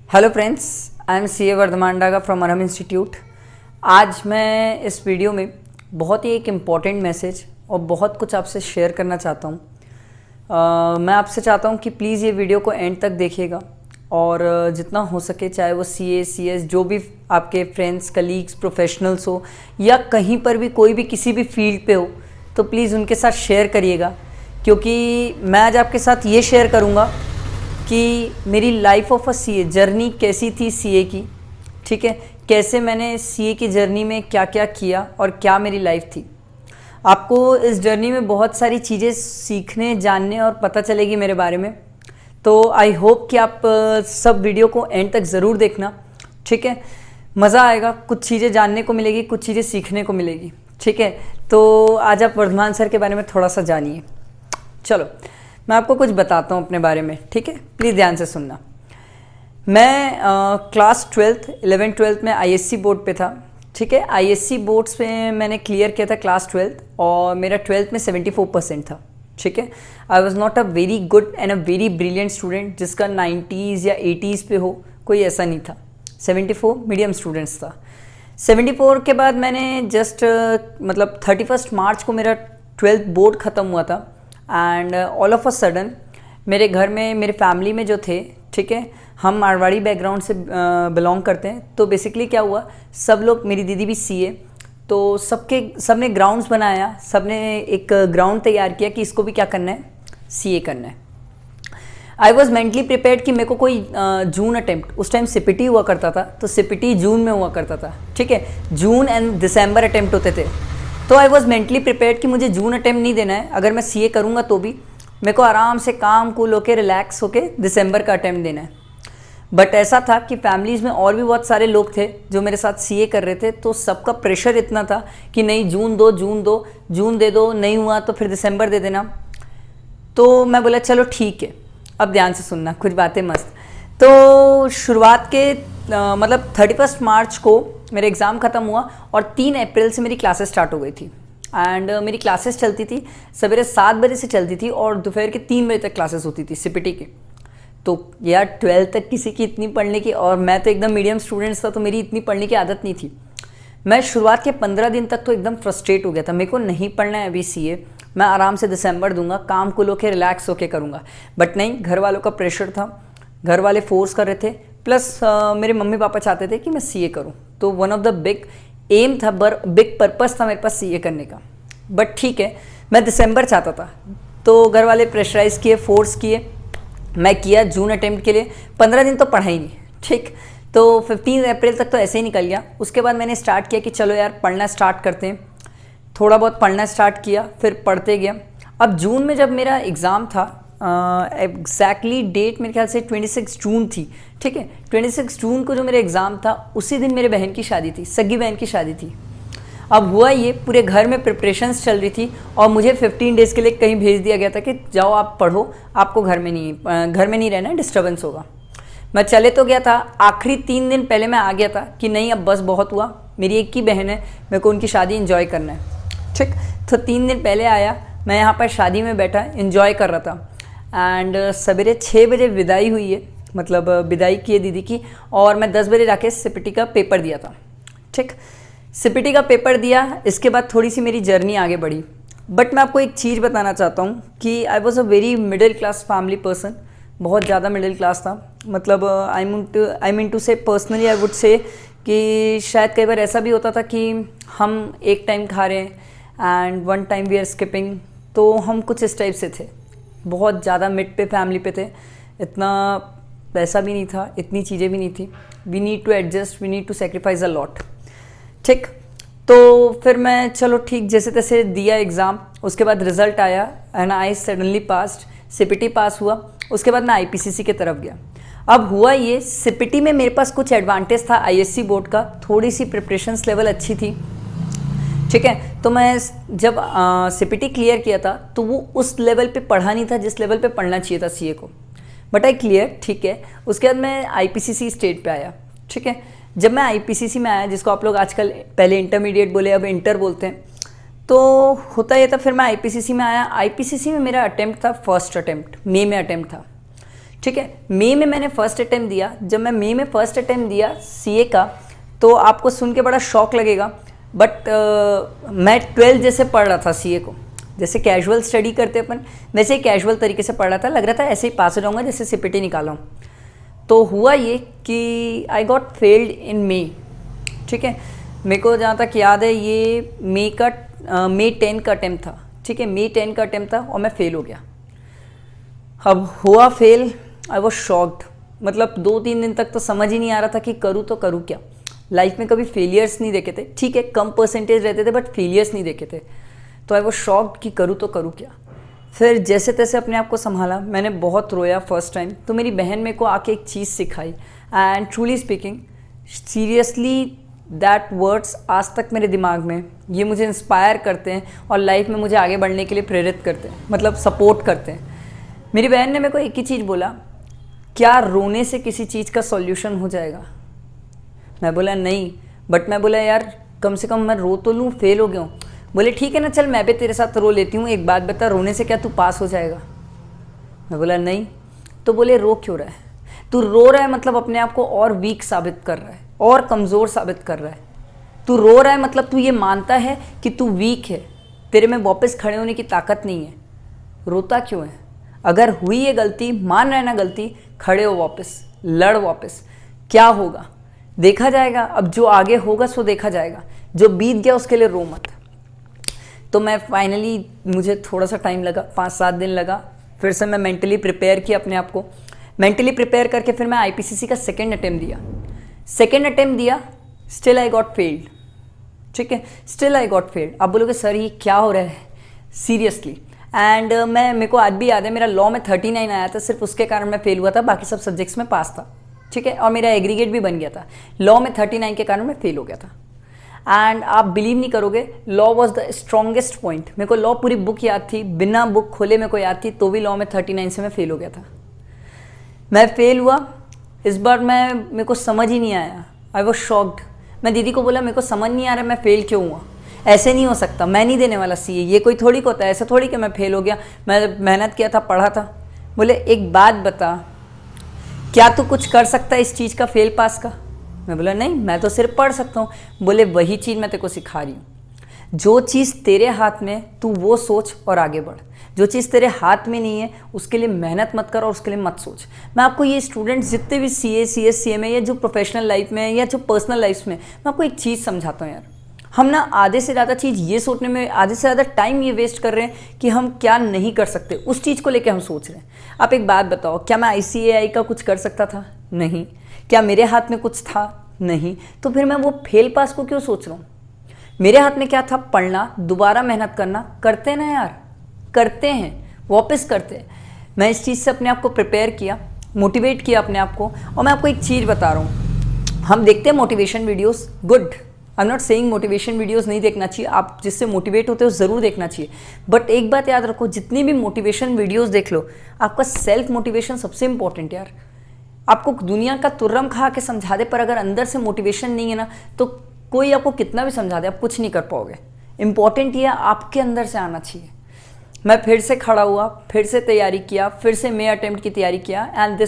Hello friends, I am C A Vardhaman Daga from Arham institute. आज मैं इस वीडियो में बहुत ही एक इम्पॉर्टेंट मैसेज और बहुत कुछ आपसे शेयर करना चाहता हूँ। मैं आपसे चाहता हूँ कि प्लीज़ ये वीडियो को एंड तक देखिएगा और जितना हो सके, चाहे वो CA CS जो भी आपके फ्रेंड्स कलीग्स प्रोफेशनल्स हो या कहीं पर भी कोई भी किसी भी फील्ड पे हो, तो प्लीज़ उनके साथ शेयर करिएगा। क्योंकि मैं आज आपके साथ ये शेयर करूँगा कि मेरी life of a CA journey कैसी थी CA की, ठीक है, कैसे मैंने CA की जर्नी में क्या क्या किया और क्या मेरी लाइफ थी। आपको इस जर्नी में बहुत सारी चीज़ें सीखने, जानने और पता चलेगी मेरे बारे में। तो आई होप कि आप सब वीडियो को एंड तक ज़रूर देखना, ठीक है। मज़ा आएगा, कुछ चीज़ें जानने को मिलेगी, कुछ चीज़ें सीखने को मिलेगी, ठीक है। तो आज आप वर्धमान सर के बारे में थोड़ा सा जानिए। चलो मैं आपको कुछ बताता हूँ अपने बारे में, ठीक है, प्लीज़ ध्यान से सुनना। मैं क्लास 12th 11th 12th में ISC बोर्ड पे था, ठीक है। ISC बोर्ड्स पे मैंने क्लियर किया था क्लास 12th और मेरा 12th में 74% था, ठीक है। I was not a very good and a very brilliant student जिसका 90s या 80s पे हो, कोई ऐसा नहीं था। 74 मीडियम स्टूडेंट्स था। 74 के बाद मैंने जस्ट 31 मार्च को मेरा 12th बोर्ड ख़त्म हुआ था and all of a sudden मेरे घर में, मेरे फैमिली में जो थे, ठीक है, हम मारवाड़ी बैकग्राउंड से बिलोंग करते हैं। तो बेसिकली क्या हुआ, सब लोग, मेरी दीदी भी CA, तो सबने ग्राउंड्स बनाया, सबने एक ग्राउंड तैयार किया कि इसको भी क्या करना है, CA करना है। आई वॉज मेंटली प्रिपेयर्ड कि मेरे को कोई जून अटेम्प्ट, उस टाइम CPT हुआ करता था, तो CPT जून में हुआ करता था, ठीक है, जून एंड दिसंबर अटेम्प्ट होते थे। तो आई वॉज मेंटली प्रिपेयर्ड कि मुझे जून अटेम्प्ट नहीं देना है, अगर मैं CA करूँगा तो भी मेरे को आराम से काम कूल होके रिलैक्स होके दिसंबर का अटेम्प्ट देना है। बट ऐसा था कि फैमिलीज़ में और भी बहुत सारे लोग थे जो मेरे साथ CA कर रहे थे, तो सबका प्रेशर इतना था कि नहीं, जून दो, जून दे दो, नहीं हुआ तो फिर दिसंबर दे देना। तो मैं बोला चलो ठीक है। अब ध्यान से सुनना, कुछ बातें मस्त। तो शुरुआत के 31 मार्च को मेरा एग्ज़ाम ख़त्म हुआ और 3 अप्रैल से मेरी क्लासेस स्टार्ट हो गई थी। एंड मेरी क्लासेस चलती थी, सवेरे 7 बजे से चलती थी और दोपहर के 3 बजे तक क्लासेस होती थी CPT की। तो यार 12th तक किसी की इतनी पढ़ने की, और मैं तो एकदम मीडियम स्टूडेंट्स था, तो मेरी इतनी पढ़ने की आदत नहीं थी। मैं शुरुआत के 15 दिन तक तो एकदम फ्रस्ट्रेट हो गया था, मेरे को नहीं पढ़ना है अभी CA, मैं आराम से दिसंबर दूंगा, काम को होके रिलैक्स होके करूँगा। बट नहीं, घर वालों का प्रेशर था, घर वाले फोर्स कर रहे थे, प्लस मेरे मम्मी पापा चाहते थे कि मैं CA करूँ। तो one of the big aim था, बिग पर्पस था मेरे पास CA करने का। बट ठीक है, मैं दिसंबर चाहता था, तो घर वाले प्रेशराइज़ किए, फोर्स किए, मैं किया जून अटेम्प्ट के लिए। 15 दिन तो पढ़ा ही नहीं, ठीक। तो 15 अप्रैल तक तो ऐसे ही निकल गया। उसके बाद मैंने स्टार्ट किया कि चलो यार पढ़ना स्टार्ट करते हैं। थोड़ा बहुत पढ़ना स्टार्ट किया, फिर पढ़ते गया। अब जून में जब मेरा एग्ज़ाम था, एग्जैक्टली डेट मेरे ख्याल से 26 जून थी, ठीक है। 26 जून को जो मेरा एग्ज़ाम था, उसी दिन मेरे बहन की शादी थी, सगी बहन की शादी थी। अब हुआ ये, पूरे घर में प्रिपरेशंस चल रही थी और मुझे 15 डेज़ के लिए कहीं भेज दिया गया था कि जाओ आप पढ़ो, आपको घर में नहीं रहना है, डिस्टर्बेंस होगा। मैं चले तो गया था, आखिरी 3 दिन पहले मैं आ गया था कि नहीं अब बस बहुत हुआ, मेरी एक ही बहन है, मेरे को उनकी शादी एंजॉय करना है, ठीक। तो 3 दिन पहले आया, मैं यहाँ पर शादी में बैठा एंजॉय कर रहा था। एंड सवेरे 6 बजे विदाई हुई है, मतलब विदाई की है दीदी की, और मैं 10 बजे जाके CPT का पेपर दिया था, ठीक। CPT का पेपर दिया, इसके बाद थोड़ी सी मेरी जर्नी आगे बढ़ी। बट मैं आपको एक चीज़ बताना चाहता हूँ कि I was a very middle class family person, बहुत ज़्यादा मिडिल क्लास था। मतलब आई मीन टू से पर्सनली आई वुड से कि शायद कई बार ऐसा भी होता था कि हम एक टाइम खा रहे हैं and one time we are skipping, तो हम कुछ इस टाइप से थे, बहुत ज़्यादा मिड पे फैमिली पे थे। इतना पैसा भी नहीं था, इतनी चीज़ें भी नहीं थी। We need to adjust, we need to sacrifice a lot, ठीक। तो फिर मैं चलो ठीक जैसे तैसे दिया एग्ज़ाम, उसके बाद रिज़ल्ट आया and I suddenly passed, CPT पास हुआ। उसके बाद मैं IPCC की तरफ गया। अब हुआ ये, CPT में मेरे पास कुछ एडवांटेज था ISC बोर्ड का, थोड़ी सी प्रिपरेशंस लेवल अच्छी थी, ठीक है। तो मैं जब CPT क्लियर किया था तो वो उस लेवल पे पढ़ा नहीं था जिस लेवल पे पढ़ना चाहिए था CA को, बट आई क्लियर, ठीक है। उसके बाद मैं IPCC स्टेट पे आया, ठीक है। जब मैं IPCC में आया, जिसको आप लोग आजकल पहले इंटरमीडिएट बोले, अब इंटर बोलते हैं, तो होता ये था, फिर मैं IPCC में आया। IPCC में मेरा अटेम्प्ट था, फर्स्ट अटेम्प्ट मई में अटेम्प्ट था, ठीक है। मई में मैंने फर्स्ट अटेम्प्ट दिया। जब मैं मई में फर्स्ट अटेम्प्ट दिया सीए का, तो आपको सुन के बड़ा शौक लगेगा, बट मैं 12 जैसे पढ़ रहा था सीए को, जैसे कैजुअल स्टडी करते अपन वैसे ही कैजुअल तरीके से पढ़ रहा था। लग रहा था ऐसे ही पास हो जाऊँगा जैसे सीपीटी निकाला हूँ। तो हुआ ये कि आई गॉट फेल्ड इन मई। ठीक है, मेरे को जहाँ तक याद है ये मई 10 का अटैम्प्ट था। ठीक है, मई 10 का अटैम्प्ट था और मैं फेल हो गया। अब हुआ फेल, आई वॉज शॉक्ड। मतलब 2-3 दिन तक तो समझ ही नहीं आ रहा था कि करूँ तो करूँ क्या। लाइफ में कभी फेलियर्स नहीं देखे थे, ठीक है कम परसेंटेज रहते थे, बट फेलियर्स नहीं देखे थे। तो आई वॉज शॉक्ड कि करूँ तो करूँ क्या। फिर जैसे तैसे अपने आप को संभाला। मैंने बहुत रोया फर्स्ट टाइम। तो मेरी बहन मेरे को आके एक चीज़ सिखाई, and truly speaking seriously that words आज तक मेरे दिमाग में, ये मुझे इंस्पायर करते हैं और लाइफ में मुझे आगे बढ़ने के लिए प्रेरित करते हैं, मतलब सपोर्ट करते हैं। मेरी बहन ने मेरे को एक ही चीज़ बोला, क्या रोने से किसी चीज़ का सॉल्यूशन हो जाएगा? मैं बोला नहीं, बट मैं बोला यार कम से कम मैं रो तो लूँ, फेल हो गया हूँ। बोले ठीक है ना, चल मैं भी तेरे साथ रो लेती हूँ, एक बात बता, रोने से क्या तू पास हो जाएगा? मैं बोला नहीं। तो बोले रो क्यों रहा है? तू रो रहा है मतलब अपने आप को और वीक साबित कर रहा है, और कमज़ोर साबित कर रहा है। तू रो रहा है मतलब तू ये मानता है कि तू वीक है, तेरे में वापस खड़े होने की ताकत नहीं है। रोता क्यों है? अगर हुई ये गलती, मान रहा है ना गलती, खड़े हो वापस, लड़ वापस। क्या होगा देखा जाएगा। अब जो आगे होगा सो देखा जाएगा, जो बीत गया उसके लिए रो मत। तो मैं फाइनली, मुझे थोड़ा सा टाइम लगा, 5-7 दिन लगा। फिर से मैं मेंटली प्रिपेयर किया अपने आप को। मेंटली प्रिपेयर करके फिर मैं आईपीसीसी का सेकेंड अटेम्प्ट दिया। Still I got failed. ठीक है, स्टिल आई गॉट फेल्ड। आप बोलोगे सर ये क्या हो रहा है? सीरियसली। एंड मेरे को आज भी याद है, मेरा लॉ में 39 आया था, सिर्फ उसके कारण मैं फेल हुआ था, बाकी सब सब्जेक्ट्स में पास था। ठीक है, और मेरा एग्रीगेट भी बन गया था। लॉ में 39 के कारण मैं फेल हो गया था। एंड आप बिलीव नहीं करोगे, law was the strongest point. मेरे को लॉ पूरी बुक याद थी, बिना बुक खोले मेरे को याद थी, तो भी लॉ में 39 से मैं फेल हो गया था। मैं फेल हुआ इस बार। मेरे को समझ ही नहीं आया, आई वॉज शॉक्ड। मैं दीदी को बोला मेरे को समझ नहीं आ रहा मैं फेल क्यों हुआ, ऐसे नहीं हो सकता, मैं नहीं देने वाला सीए, ये कोई थोड़ी को होता है, ऐसा थोड़ी कि मैं फेल हो गया, मैं मेहनत किया था, पढ़ा था। बोले एक बात बता, क्या तू कुछ कर सकता है इस चीज़ का, फेल पास का? मैं बोला नहीं, मैं तो सिर्फ पढ़ सकता हूँ। बोले वही चीज़ मैं तेरे को सिखा रही हूँ। जो चीज़ तेरे हाथ में तू वो सोच और आगे बढ़, जो चीज़ तेरे हाथ में नहीं है उसके लिए मेहनत मत कर और उसके लिए मत सोच। मैं आपको ये स्टूडेंट्स जितने भी सीए, सीएस, सीएमए या जो प्रोफेशनल लाइफ में या जो पर्सनल लाइफ में, मैं आपको एक चीज़ समझाता हूँ यार। हम ना आधे से ज़्यादा चीज़ ये सोचने में, आधे से ज़्यादा टाइम ये वेस्ट कर रहे हैं कि हम क्या नहीं कर सकते, उस चीज़ को लेके हम सोच रहे हैं। आप एक बात बताओ, क्या मैं ICAI का कुछ कर सकता था? नहीं। क्या मेरे हाथ में कुछ था? नहीं। तो फिर मैं वो फेल पास को क्यों सोच रहा हूँ? मेरे हाथ में क्या था? पढ़ना, दोबारा मेहनत करना। करते हैं ना यार, करते हैं, वापस करते हैं। मैं इस चीज़ से अपने आप को प्रिपेयर किया, मोटिवेट किया अपने आप को। और मैं आपको एक चीज़ बता रहा हूँ, हम देखते हैं motivation videos, good, I am not saying motivation videos नहीं देखना चाहिए, आप जिससे मोटिवेट होते हो ज़रूर देखना चाहिए। बट एक बात याद रखो, जितनी भी मोटिवेशन वीडियोस देख लो, आपका सेल्फ मोटिवेशन सबसे इंपॉर्टेंट यार। आपको दुनिया का तुर्रम खा के समझा दे, पर अगर अंदर से मोटिवेशन नहीं है ना, तो कोई आपको कितना भी समझा दे, आप कुछ नहीं कर पाओगे। इंपॉर्टेंट ये आपके अंदर से आना चाहिए। मैं फिर से खड़ा हुआ, फिर से तैयारी किया, फिर से मई अटेम्प्ट की तैयारी किया। एंड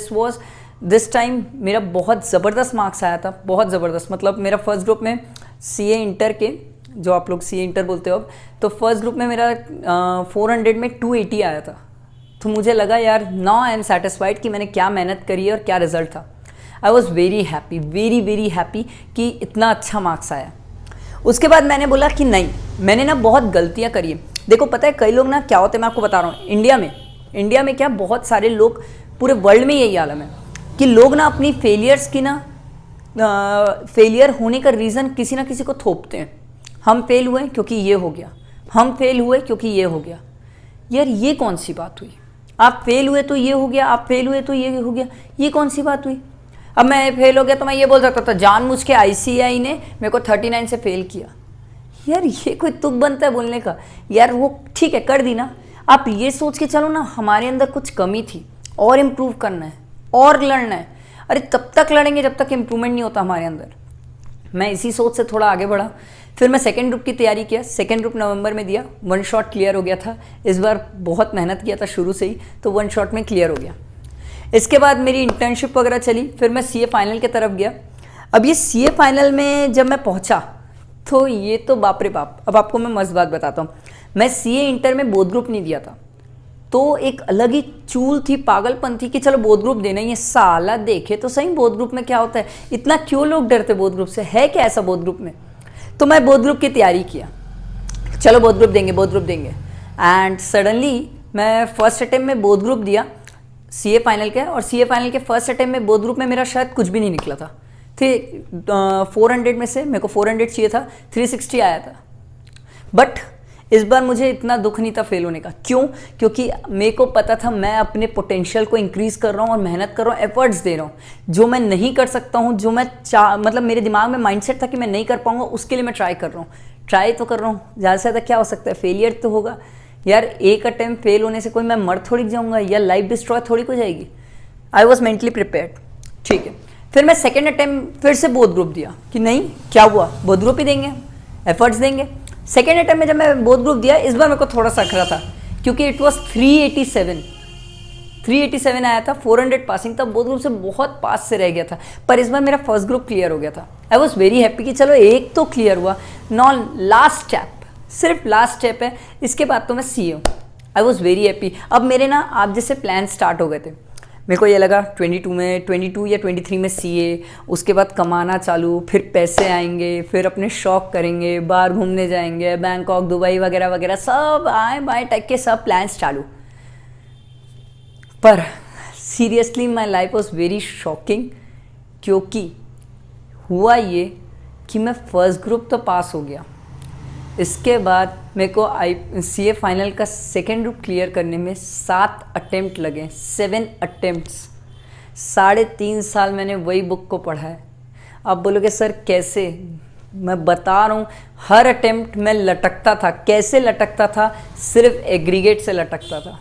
दिस टाइम मेरा बहुत ज़बरदस्त मार्क्स आया था, बहुत ज़बरदस्त। मतलब मेरा फर्स्ट ग्रुप में सीए इंटर के, जो आप लोग सीए इंटर बोलते हो अब, तो फर्स्ट ग्रुप में मेरा 400 में 280 आया था। तो मुझे लगा यार नाउ आई एम सेटिस्फाइड कि मैंने क्या मेहनत करी है और क्या रिजल्ट था। I was very happy, very very happy कि इतना अच्छा मार्क्स आया। उसके बाद मैंने बोला कि नहीं, मैंने ना बहुत गलतियाँ करी है। देखो पता है कई लोग ना क्या होते हैं, मैं आपको बता रहा हूँ, इंडिया में क्या बहुत सारे लोग, पूरे वर्ल्ड में यही आलम है कि लोग ना अपनी फेलियर्स की ना फेलियर होने का रीज़न किसी ना किसी को थोपते हैं। हम फेल हुए क्योंकि ये हो गया, हम फेल हुए क्योंकि ये हो गया। यार ये कौन सी बात हुई? आप फेल हुए तो ये हो गया, आप फेल हुए तो ये हो गया, ये कौन सी बात हुई? अब मैं फेल हो गया तो मैं ये बोल सकता था जानबूझ के ICAI ने मेरे को 39 से फेल किया। यार ये कोई तुक बनता है बोलने का? यार वो ठीक है कर दी ना, आप ये सोच के चलो ना हमारे अंदर कुछ कमी थी और इम्प्रूव करना है और लड़ना है। अरे तब तक लड़ेंगे जब तक इम्प्रूवमेंट नहीं होता हमारे अंदर। मैं इसी सोच से थोड़ा आगे बढ़ा। फिर मैं सेकेंड ग्रुप की तैयारी किया, सेकेंड ग्रुप नवंबर में दिया, 1 शॉट क्लियर हो गया था। इस बार बहुत मेहनत किया था शुरू से ही, तो 1 शॉट में क्लियर हो गया। इसके बाद मेरी इंटर्नशिप वगैरह चली, फिर मैं सीए फाइनल की तरफ गया। अब ये सीए फाइनल में जब मैं पहुंचा तो ये तो बाप रे बाप। अब आपको मैं मस्त बात बताता हूँ, मैं सीए इंटर में बोध ग्रुप नहीं दिया था, तो एक अलग ही चूल थी, पागलपन थी कि चलो बोध ग्रुप देना ही है। साला देखे तो सही बोध ग्रुप में क्या होता है, इतना क्यों लोग डरते बोध ग्रुप से, है क्या ऐसा बोध ग्रुप में। तो मैं बोध ग्रुप की तैयारी किया, चलो बोध ग्रुप देंगे बोध ग्रुप देंगे। एंड सडनली मैं फर्स्ट अटेम्प्ट में बोध ग्रुप दिया सीए फाइनल के, और सीए फाइनल के फर्स्ट अटेम्प्ट में बोध ग्रुप में मेरा शायद कुछ भी नहीं निकला था। 400 में से मेरे को 400 चाहिए था, 360 आया था। बट इस बार मुझे इतना दुख नहीं था फेल होने का। क्यों? क्योंकि मेरे को पता था मैं अपने पोटेंशियल को इंक्रीज कर रहा हूँ और मेहनत कर रहा हूँ, एफर्ट्स दे रहा हूँ। जो मैं नहीं कर सकता हूँ, जो मैं मतलब मेरे दिमाग में माइंडसेट था कि मैं नहीं कर पाऊंगा, उसके लिए मैं ट्राई कर रहा हूँ। ट्राई तो कर रहा हूँ, ज़्यादा से ज़्यादा क्या हो सकता है, फेलियर तो होगा यार। एक अटेम्प्ट फेल होने से कोई मैं मर थोड़ी जाऊँगा या लाइफ डिस्ट्रॉय थोड़ी हो जाएगी। आई वॉज मेंटली प्रिपेयर्ड, ठीक है। फिर मैं सेकेंड अटेम्प्ट फिर से बोध ग्रुप दिया कि नहीं क्या हुआ, बोध ग्रुप ही देंगे, एफर्ट्स देंगे। सेकेंड अटेम्प्ट में जब मैं बोध ग्रुप दिया, इस बार मेरे को थोड़ा सा अखरा था क्योंकि इट वॉज 387 आया था, 400 पासिंग था, बोध ग्रुप से बहुत पास से रह गया था। पर इस बार मेरा फर्स्ट ग्रुप क्लियर हो गया था। आई वॉज वेरी हैप्पी कि चलो एक तो क्लियर हुआ, नॉन लास्ट स्टेप, सिर्फ लास्ट स्टेप है, इसके बाद तो मैं सीए हूँ। I was very happy. अब मेरे ना आप जैसे प्लान स्टार्ट हो गए थे। मेरे को ये लगा 22 या 23 में सीए, उसके बाद कमाना चालू, फिर पैसे आएंगे, फिर अपने शौक करेंगे, बाहर घूमने जाएंगे, बैंकॉक दुबई वगैरह वगैरह, सब आए बाएँ टैक के सब प्लान्स चालू। पर seriously my life was very shocking, क्योंकि हुआ ये कि मैं फर्स्ट ग्रुप तो पास हो गया, इसके बाद मेरे को सीए फाइनल का सेकेंड ग्रुप क्लियर करने में 7 अटेम्प्ट लगे, 7 अटेम्प्ट्स। 3.5 साल मैंने वही बुक को पढ़ा है। आप बोलोगे सर कैसे, मैं बता रहा हूँ, हर अटेम्प्ट में लटकता था। कैसे लटकता था? सिर्फ एग्रीगेट से लटकता था।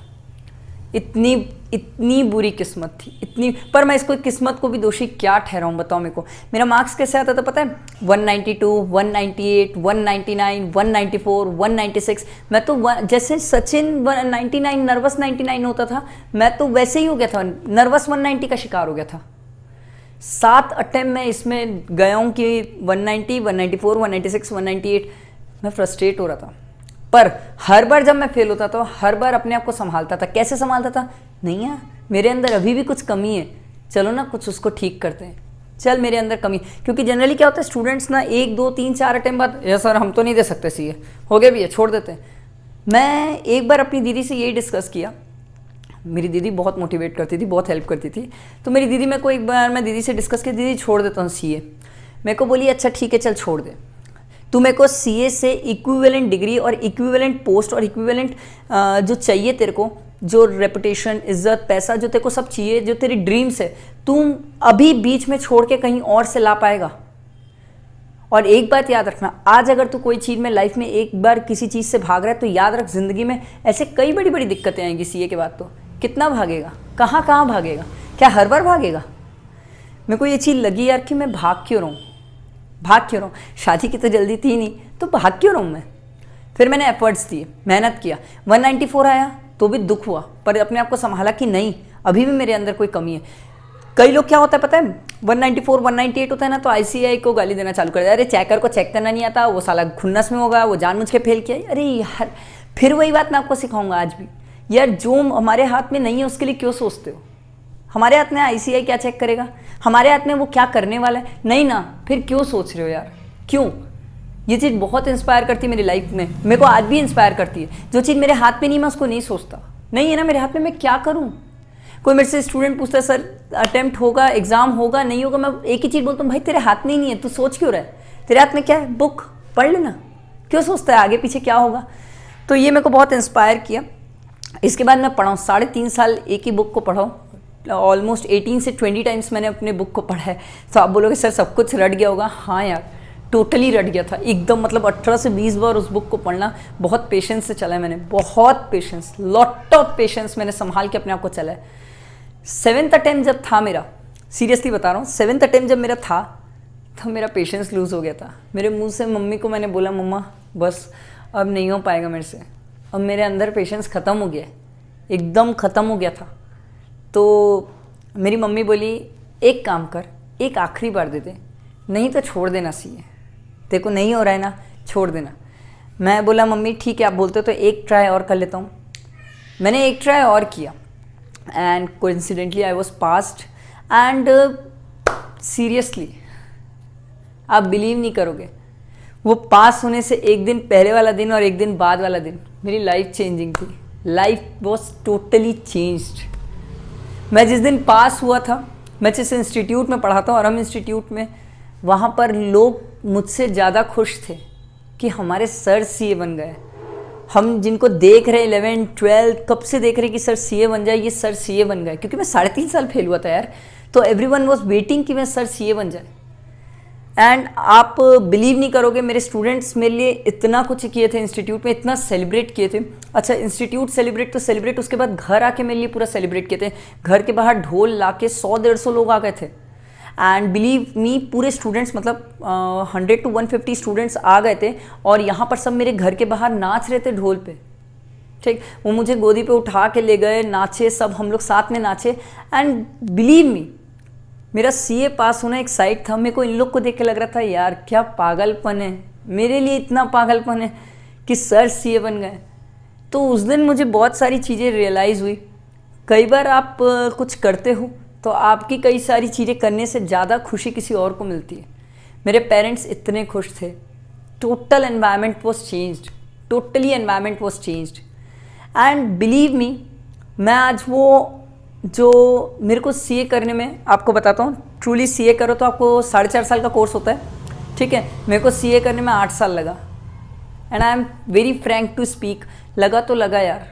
इतनी बुरी किस्मत थी, इतनी। पर मैं इसको किस्मत को भी दोषी क्या ठहराऊं, बताओ मेरे को। मेरा मार्क्स कैसे आता था पता है? 192, 198, 199, 194, 196। मैं तो जैसे सचिन 199 नर्वस 99 होता था, मैं तो वैसे ही हो गया था, नर्वस 190 का शिकार हो गया था। 7 अटेम्प्ट में इसमें गया हूँ कि 190, 194, 196, 198। मैं फ्रस्ट्रेट हो रहा था। पर हर बार जब मैं फेल होता था, हर बार अपने आप को संभालता था। कैसे संभालता था? नहीं यार, मेरे अंदर अभी भी कुछ कमी है, चलो ना कुछ उसको ठीक करते हैं। चल मेरे अंदर कमी, क्योंकि जनरली क्या होता है, स्टूडेंट्स ना 1, 2, 3, 4 अटेम्प्ट बाद, या सर हम तो नहीं दे सकते सीए, हो गया भी है, छोड़ देते हैं। मैं एक बार अपनी दीदी से यही डिस्कस किया। मेरी दीदी बहुत मोटिवेट करती थी, बहुत हेल्प करती थी। तो मेरी दीदी मेरे को एक बार, मैं दीदी से डिस्कस किया, दीदी छोड़ देता हूँ सीए। मेरे को बोली अच्छा ठीक है चल छोड़ दे, तू मेरे को सीए से इक्विवेलेंट डिग्री और इक्विवेलेंट पोस्ट और इक्विवेलेंट जो चाहिए तेरे को, जो रेपुटेशन, इज्जत, पैसा जो तेरे को सब चाहिए, जो तेरी ड्रीम्स है, तुम अभी बीच में छोड़ के कहीं और से ला पाएगा। और एक बात याद रखना, आज अगर तू कोई चीज़ में लाइफ में एक बार किसी चीज़ से भाग रहा है, तो याद रख जिंदगी में ऐसे कई बड़ी बड़ी दिक्कतें आएंगी सीए के बाद। तो कितना भागेगा, कहाँ कहाँ भागेगा, क्या हर बार भागेगा? मेरे को ये चीज़ लगी यार कि मैं भाग क्यों रहा हूँ, भाग क्यों रहा हूँ। शादी की तो जल्दी थी नहीं, तो भाग क्यों रहा हूँ मैं। फिर मैंने एफर्ट्स दिए, मेहनत किया, 194 आया तो भी दुख हुआ, पर अपने आप को संभाला कि नहीं अभी भी मेरे अंदर कोई कमी है। कई लोग क्या होता है पता है, 194, 198 होता है ना, तो आईसीआई को गाली देना चालू कर दिया, अरे चेकर को चेक करना नहीं आता, वो साला खुन्नस में होगा, वो जानबूझ के फेल किया। अरे यार, फिर वही बात मैं आपको सिखाऊंगा आज भी यार, जो हमारे हाथ में नहीं है उसके लिए क्यों सोचते हो। हमारे हाथ में आईसीआई क्या चेक करेगा, हमारे हाथ में वो क्या करने वाला है, नहीं ना, फिर क्यों सोच रहे हो यार, क्यों। ये चीज़ बहुत इंस्पायर करती है मेरी लाइफ में, मेरे को आज भी इंस्पायर करती है। जो चीज़ मेरे हाथ में नहीं, मैं उसको नहीं सोचता, नहीं है ना मेरे हाथ में, मैं क्या करूँ। कोई मेरे से स्टूडेंट पूछता है सर अटेम्प्ट होगा, एग्जाम होगा, नहीं होगा, मैं एक ही चीज़ बोलता हूँ, भाई तेरे हाथ में ही नहीं है, तू सोच क्यों रहा है, तेरे हाथ में क्या है, बुक पढ़ लेना, क्यों सोचता है आगे पीछे क्या होगा। तो ये मेरे को बहुत इंस्पायर किया। इसके बाद मैं पढ़ा हूँ, 3.5 साल एक ही बुक को पढ़ा हूँ, ऑलमोस्ट 18 से 20 टाइम्स मैंने अपने बुक को पढ़ा है। तो आप बोलोगे सर सब कुछ रट गया होगा, हाँ यार टोटली रट गया था एकदम, मतलब 18 से 20 बार उस बुक को पढ़ना, बहुत पेशेंस से चला है मैंने, बहुत पेशेंस, लॉट ऑफ पेशेंस मैंने संभाल के अपने आप को चला है। 7th अटेम्प्ट जब था मेरा, सीरियसली बता रहा हूँ, 7th अटेम्प्ट जब मेरा था, तो मेरा पेशेंस लूज़ हो गया था। मेरे मुंह से मम्मी को मैंने बोला मम्मा बस अब नहीं हो पाएगा मेरे से, अब मेरे अंदर पेशेंस ख़त्म हो गया, एकदम ख़त्म हो गया था। तो मेरी मम्मी बोली एक काम कर, एक आखिरी बार दे दे, नहीं तो छोड़ देना सीए, तेरे को नहीं हो रहा है ना, छोड़ देना। मैं बोला मम्मी ठीक है आप बोलते हो तो एक ट्राई और कर लेता हूँ। मैंने एक ट्राई और किया and coincidentally I was passed and seriously आप बिलीव नहीं करोगे, वो पास होने से एक दिन पहले वाला दिन और एक दिन बाद वाला दिन मेरी लाइफ चेंजिंग थी। Life was totally changed. मैं जिस दिन पास हुआ था, मैं जिस इंस्टीट्यूट में पढ़ाता हूँ, आरम इंस्टीट्यूट में, वहाँ पर लोग मुझसे ज़्यादा खुश थे कि हमारे सर सीए बन गए। हम जिनको देख रहे 11 12 कब से देख रहे कि सर सीए बन जाए, ये सर सीए बन गए, क्योंकि मैं 3.5 साल फेल हुआ था यार, तो एवरीवन वाज वेटिंग कि मैं सर सीए बन जाए। एंड आप बिलीव नहीं करोगे, मेरे स्टूडेंट्स मेरे लिए इतना कुछ किए थे इंस्टीट्यूट में, इतना सेलिब्रेट किए थे। अच्छा इंस्टीट्यूट सेलिब्रेट तो सेलिब्रेट, उसके बाद घर आके मेरे लिए पूरा सेलिब्रेट किए थे। घर के बाहर ढोल ला के 100-150 लोग आ गए थे। एंड बिलीव मी, पूरे स्टूडेंट्स मतलब 100 to 150 स्टूडेंट्स आ गए थे और यहाँ पर सब मेरे घर के बाहर नाच रहे थे ढोल पे। ठीक, वो मुझे गोदी पे उठा के ले गए, नाचे, सब हम लोग साथ में नाचे। एंड बिलीव मी, मेरा सीए पास होना एक साइड था, मेरे को इन लोग को देख के लग रहा था यार क्या पागलपन है, मेरे लिए इतना पागलपन है कि सर सीए बन गए। तो उस दिन मुझे बहुत सारी चीज़ें रियलाइज़ हुई। कई बार आप कुछ करते हो तो आपकी कई सारी चीज़ें करने से ज़्यादा खुशी किसी और को मिलती है। मेरे पेरेंट्स इतने खुश थे, total environment was changed, totally environment was changed. And believe me, मैं आज वो जो मेरे को सीए करने में, आपको बताता हूँ, ट्रूली सीए करो तो आपको 4.5 साल का कोर्स होता है, ठीक है। मेरे को सीए करने में 8 साल लगा। And I am very frank to speak, लगा तो लगा यार,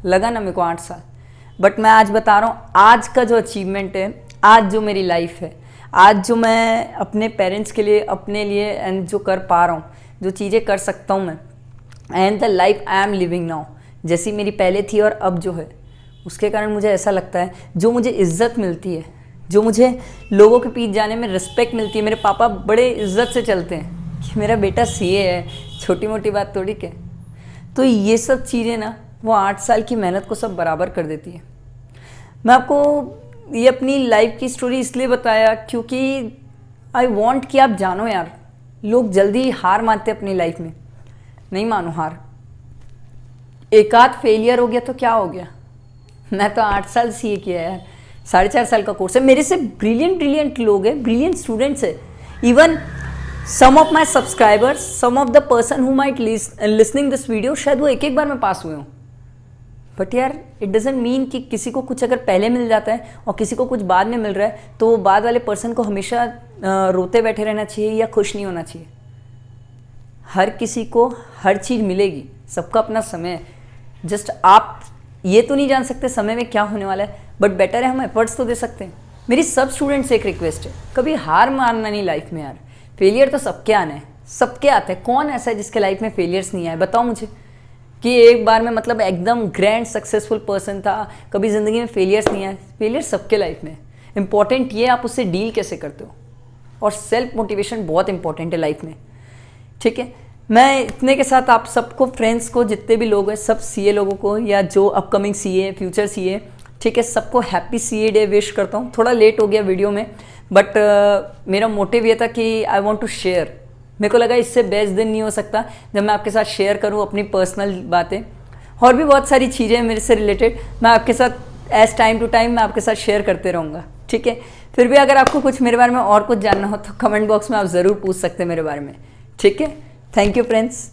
लगा ना मेरे को 8 साल। बट मैं आज बता रहा हूँ, आज का जो अचीवमेंट है, आज जो मेरी लाइफ है, आज जो मैं अपने पेरेंट्स के लिए, अपने लिए एंड जो कर पा रहा हूँ, जो चीज़ें कर सकता हूँ मैं, and the life I am living now, जैसी मेरी पहले थी और अब जो है, उसके कारण मुझे ऐसा लगता है, जो मुझे इज़्ज़त मिलती है, जो मुझे लोगों के पीछे जाने में रिस्पेक्ट मिलती है। मेरे पापा बड़े इज़्ज़त से चलते हैं कि मेरा बेटा सीए है, छोटी मोटी बात थोड़ी के। तो ये सब चीज़ें ना, वो 8 साल की मेहनत को सब बराबर कर देती है। मैं आपको ये अपनी लाइफ की स्टोरी इसलिए बताया क्योंकि आई वॉन्ट कि आप जानो यार, लोग जल्दी हार मानते अपनी लाइफ में। नहीं मानो हार, एक आध फेलियर हो गया तो क्या हो गया। मैं तो 8 साल सीए किया है यार, 4.5 साल का कोर्स है। मेरे से ब्रिलियंट लोग हैं, ब्रिलियंट स्टूडेंट्स है। Even some of my subscribers, some of the person who might listening this video, शायद वो एक बार में पास हुए हों। बट यार इट डजेंट मीन कि किसी को कुछ अगर पहले मिल जाता है और किसी को कुछ बाद में मिल रहा है तो वो बाद वाले पर्सन को हमेशा रोते बैठे रहना चाहिए या खुश नहीं होना चाहिए। हर किसी को हर चीज़ मिलेगी, सबका अपना समय है। जस्ट आप ये तो नहीं जान सकते समय में क्या होने वाला है, बट बेटर है हम एफर्ट्स तो दे सकते हैं। मेरी सब स्टूडेंट्स से एक रिक्वेस्ट है, कभी हार मानना नहीं लाइफ में यार। फेलियर तो सबके आने हैं, सबके आते हैं। कौन ऐसा है जिसके लाइफ में फेलियर्स नहीं आए, बताओ मुझे। कि एक बार में मतलब एकदम ग्रैंड सक्सेसफुल पर्सन था, कभी ज़िंदगी में फेलियर्स नहीं आए। फेलियर सबके लाइफ में। इंपॉर्टेंट ये आप उससे डील कैसे करते हो, और सेल्फ मोटिवेशन बहुत इंपॉर्टेंट है लाइफ में, ठीक है। मैं इतने के साथ आप सबको, फ्रेंड्स को, जितने भी लोग हैं, सब सीए लोगों को या जो अपकमिंग सीए, फ्यूचर सीए, ठीक है, सबको हैप्पी सीए डे विश करता हूँ। थोड़ा लेट हो गया वीडियो में, बट मेरा मोटिव ये था कि आई वांट टू शेयर। मेरे को लगा इससे बेस्ट दिन नहीं हो सकता जब मैं आपके साथ शेयर करूँ अपनी पर्सनल बातें, और भी बहुत सारी चीज़ें मेरे से रिलेटेड मैं आपके साथ एज टाइम टू टाइम मैं आपके साथ शेयर करते रहूँगा, ठीक है। फिर भी अगर आपको कुछ मेरे बारे में और कुछ जानना हो तो कमेंट बॉक्स में आप ज़रूर पूछ सकते हैं मेरे बारे में, ठीक है। Thank you friends.